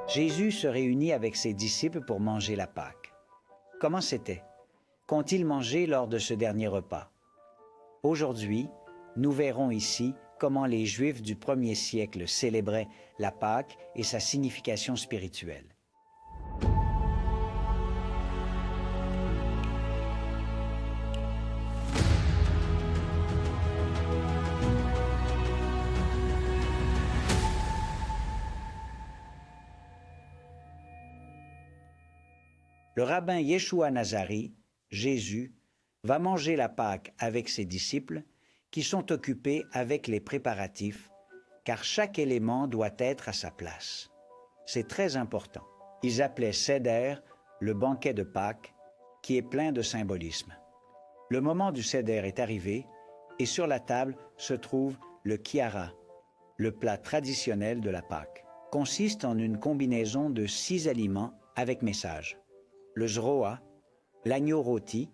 Jésus se réunit avec ses disciples pour manger la Pâque. Comment c'était? Qu'ont-ils mangé lors de ce dernier repas? Aujourd'hui, nous verrons ici comment les Juifs du 1er siècle célébraient la Pâque et sa signification spirituelle. Le rabbin Yeshua Nazari, Jésus, va manger la Pâque avec ses disciples qui sont occupés avec les préparatifs, car chaque élément doit être à sa place. C'est très important. Ils appelaient Seder le banquet de Pâques, qui est plein de symbolisme. Le moment du Seder est arrivé et sur la table se trouve le Kiara, le plat traditionnel de la Pâque. Consiste en une combinaison de 6 aliments avec message. Le zroa, l'agneau rôti,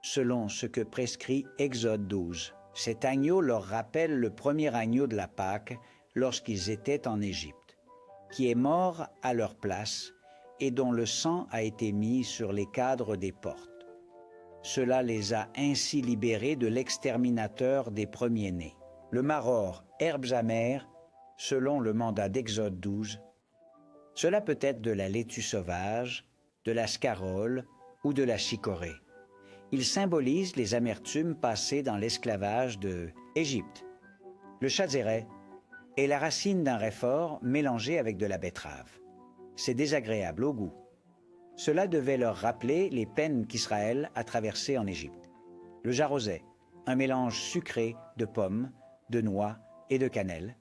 selon ce que prescrit Exode 12. Cet agneau leur rappelle le premier agneau de la Pâque lorsqu'ils étaient en Égypte, qui est mort à leur place et dont le sang a été mis sur les cadres des portes. Cela les a ainsi libérés de l'exterminateur des premiers-nés. Le maror, herbes amères, selon le mandat d'Exode 12. Cela peut être de la laitue sauvage, de la scarole ou de la chicorée. Il symbolise les amertumes passées dans l'esclavage de Égypte. Le chazéret est la racine d'un réfort mélangé avec de la betterave. C'est désagréable au goût. Cela devait leur rappeler les peines qu'Israël a traversées en Égypte. Le jarosais, un mélange sucré de pommes, de noix et de cannelle,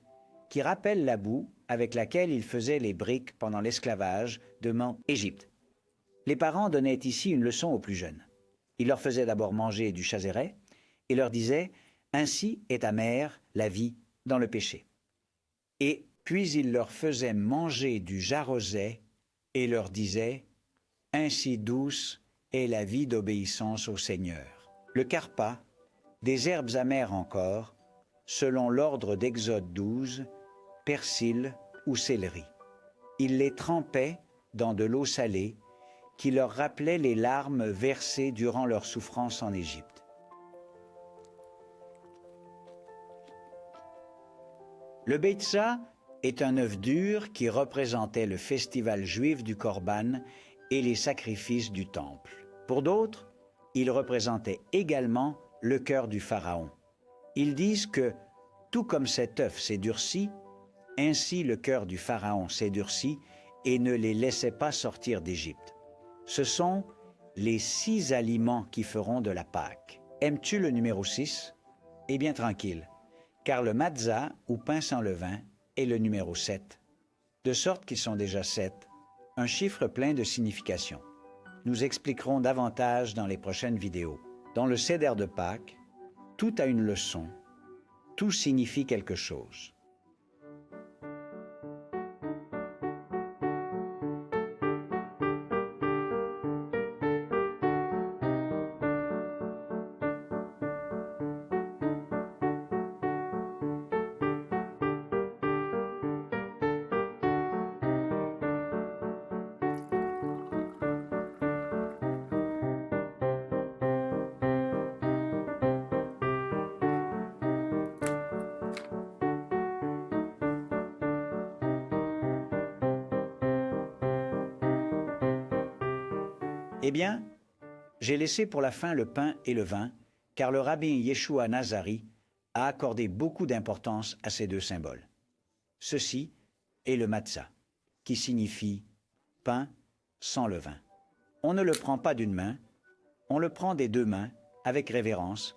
qui rappelle la boue avec laquelle ils faisaient les briques pendant l'esclavage de Mont Égypte. Les parents donnaient ici une leçon aux plus jeunes. Ils leur faisaient d'abord manger du chazéret et leur disaient « Ainsi est amère la vie dans le péché ». Et puis ils leur faisaient manger du jarosais et leur disaient « Ainsi douce est la vie d'obéissance au Seigneur ». Le carpa, des herbes amères encore, selon l'ordre d'Exode 12, persil ou céleri. Ils les trempaient dans de l'eau salée qui leur rappelait les larmes versées durant leur souffrance en Égypte. Le Beitza est un œuf dur qui représentait le festival juif du Corban et les sacrifices du temple. Pour d'autres, il représentait également le cœur du Pharaon. Ils disent que, tout comme cet œuf s'est durci, ainsi le cœur du Pharaon s'est durci et ne les laissait pas sortir d'Égypte. Ce sont les 6 aliments qui feront de la Pâque. Aimes-tu le numéro 6? Eh bien tranquille, car le matzah, ou pain sans levain, est le numéro 7. De sorte qu'ils sont déjà 7, un chiffre plein de signification. Nous expliquerons davantage dans les prochaines vidéos. Dans le Seder de Pâques, tout a une leçon, tout signifie quelque chose. Eh bien, j'ai laissé pour la fin le pain et le vin, car le rabbin Yeshua Nazari a accordé beaucoup d'importance à ces 2 symboles. Ceci est le matzah, qui signifie pain sans levain. On ne le prend pas d'une main, on le prend des 2 mains avec révérence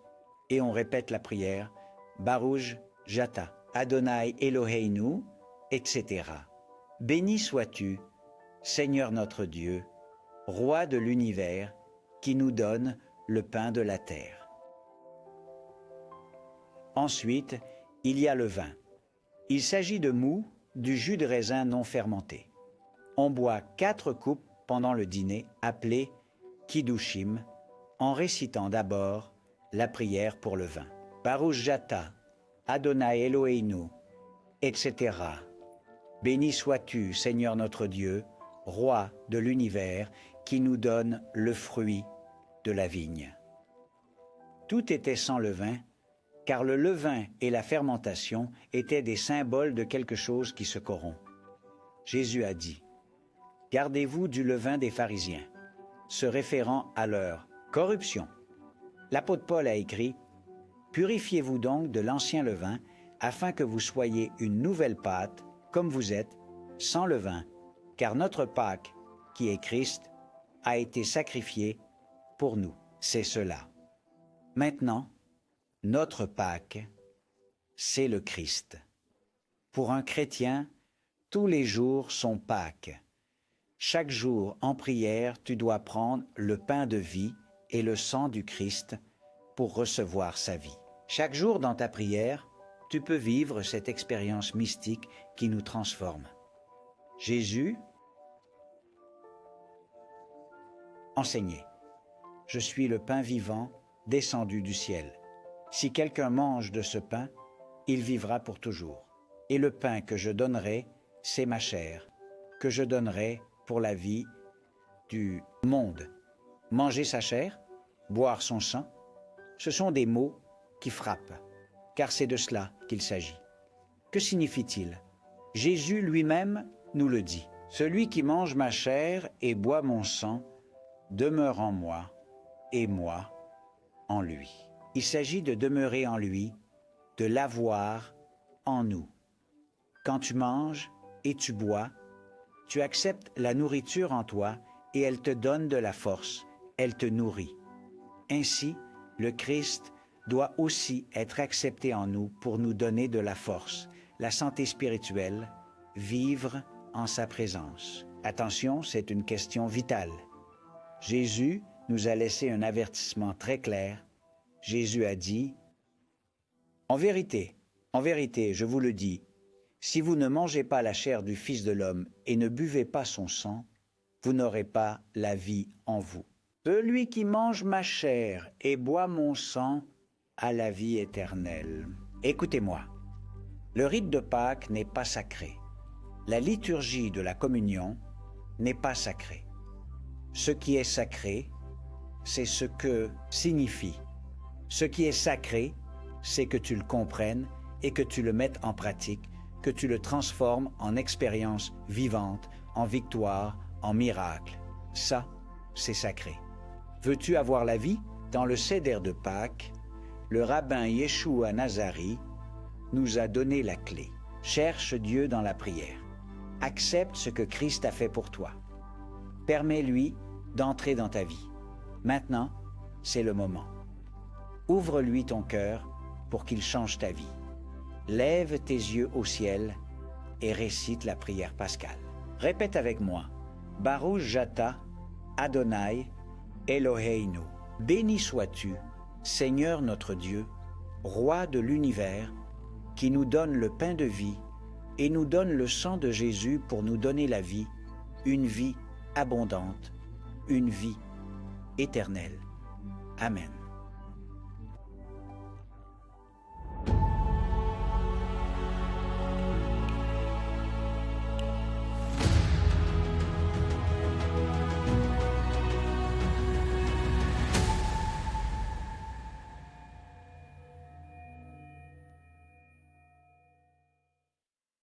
et on répète la prière Baruch Jata, Adonai Eloheinu, etc. Béni sois-tu, Seigneur notre Dieu, Roi de l'univers, qui nous donne le pain de la terre. Ensuite, il y a le vin. Il s'agit de mou, du jus de raisin non fermenté. On boit 4 coupes pendant le dîner, appelé Kiddushim, en récitant d'abord la prière pour le vin. Baruch Jata, Adonai Eloheinu, etc. Béni sois-tu, Seigneur notre Dieu, Roi de l'univers, qui nous donne le fruit de la vigne. Tout était sans levain, car le levain et la fermentation étaient des symboles de quelque chose qui se corrompt. Jésus a dit, « Gardez-vous du levain des pharisiens », se référant à leur corruption. L'apôtre Paul a écrit, « Purifiez-vous donc de l'ancien levain, afin que vous soyez une nouvelle pâte, comme vous êtes, sans levain, car notre Pâque, qui est Christ, a été sacrifié pour nous. » C'est cela. Maintenant, notre Pâque, c'est le Christ. Pour un chrétien, tous les jours sont Pâques. Chaque jour, en prière, tu dois prendre le pain de vie et le sang du Christ pour recevoir sa vie. Chaque jour dans ta prière, tu peux vivre cette expérience mystique qui nous transforme. Jésus enseignait, « Je suis le pain vivant descendu du ciel. Si quelqu'un mange de ce pain, il vivra pour toujours. Et le pain que je donnerai, c'est ma chair, que je donnerai pour la vie du monde. » Manger sa chair, boire son sang, ce sont des mots qui frappent, car c'est de cela qu'il s'agit. Que signifie-t-il? Jésus lui-même nous le dit. « Celui qui mange ma chair et boit mon sang demeure en moi, et moi en lui. » Il s'agit de demeurer en lui, de l'avoir en nous. Quand tu manges et tu bois, tu acceptes la nourriture en toi et elle te donne de la force, elle te nourrit. Ainsi, le Christ doit aussi être accepté en nous pour nous donner de la force, la santé spirituelle, vivre en sa présence. Attention, c'est une question vitale. Jésus nous a laissé un avertissement très clair. Jésus a dit, « En vérité, je vous le dis, si vous ne mangez pas la chair du Fils de l'homme et ne buvez pas son sang, vous n'aurez pas la vie en vous. Celui qui mange ma chair et boit mon sang a la vie éternelle. » Écoutez-moi, le rite de Pâques n'est pas sacré. La liturgie de la communion n'est pas sacrée. Ce qui est sacré, c'est ce que signifie. Ce qui est sacré, c'est que tu le comprennes et que tu le mettes en pratique, que tu le transformes en expérience vivante, en victoire, en miracle. Ça, c'est sacré. Veux-tu avoir la vie? Dans le Seder de Pâques, le rabbin Yeshua Nazari nous a donné la clé. Cherche Dieu dans la prière. Accepte ce que Christ a fait pour toi. Permets-lui d'entrer dans ta vie. Maintenant, c'est le moment. Ouvre-lui ton cœur pour qu'il change ta vie. Lève tes yeux au ciel et récite la prière pascale. Répète avec moi. Baruch Jata Adonai Eloheinu. Béni sois-tu, Seigneur notre Dieu, Roi de l'univers, qui nous donne le pain de vie et nous donne le sang de Jésus pour nous donner la vie, une vie abondante, une vie éternelle. Amen.